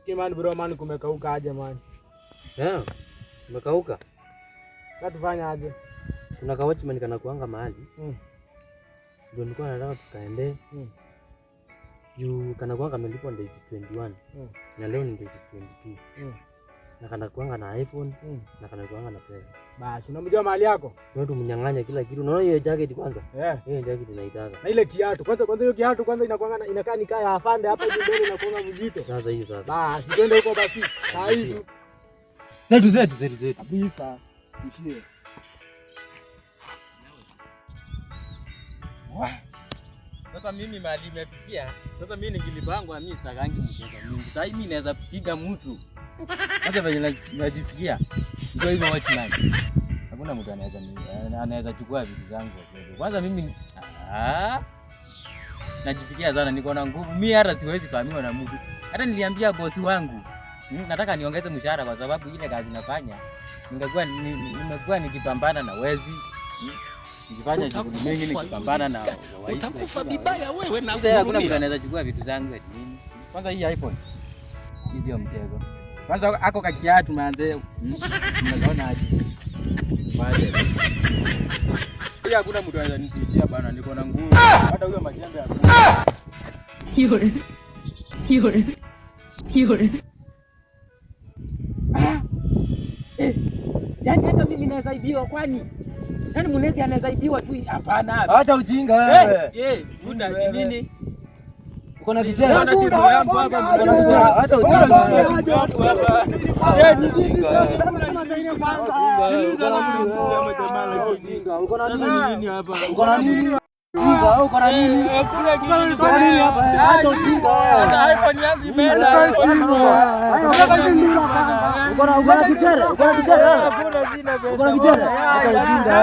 Sikia man bro, man kumekauka aje man. Kumekauka. Sasa tufanye aje? Kuna kawatchman kana kuanga mahali. Ndio nilikuwa nataka tukaende. Juu kana kuanga amelipwa date 21. Na leo ni date 22. Na kana kuanga na iPhone, na kana kuanga na pesa. Basi unamjua mahali yako? Wewe tumnyang'anya kila kitu. Unaona hiyo jacket kwanza? Hiyo jacket naitaka. Na ile kiatu. Kwanza hiyo kiatu kwanza inakuanga inakaa ni kaya afande hapa hivi mbele inakuanga mzito. Sasa hiyo sasa. Basi twende huko basi. Saa hizi. Zetu. Kabisa. Tushie. Sasa mimi mali imefikia. Sasa mimi ningilipangwa mimi sitakangi mchezo mingi. Sasa mimi naweza piga mtu. Sasa vile najisikia. Ndio hivyo watchman. Hakuna mtu anaweza chukua vitu zangu hapo. Kwanza mimi najisikia sana niko na nguvu. Mimi hata siwezi fahamiwa na mtu. Hata niliambia bosi wangu nataka niongeze mshahara kwa sababu ile kazi nafanya nimekuwa nikipambana na wezi. Nikifanya shughuli mingi nikipambana na waizi. Utakufa vibaya wewe na sasa hakuna mtu anaweza chukua vitu zangu eti nini. Kwanza hii iPhone. Hizi ya mchezo. Kwanza ako kakiatu manze. Unaona aje? Baada. Pia hakuna mtu anaweza nitishia bana, niko na nguvu. Hata huyo majembe ya. Yore. Yaani hata mimi naweza ibiwa kwani? Yaani mnezi anaweza ibiwa tu hapana. Acha ujinga wewe. Una nini? Uko na vijana. Unaona timu yangu hapa uko na vijana. Acha ujinga. Uko na nini hapa? Uko na nini? Uko na nini? Acha ujinga. Sasa iPhone yangu imeenda. Uko na kichera. Uko na kichera. Uko na kichera. Acha ujinga.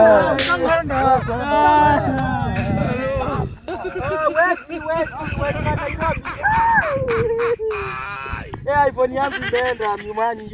iPhone yangu imeenda mimani.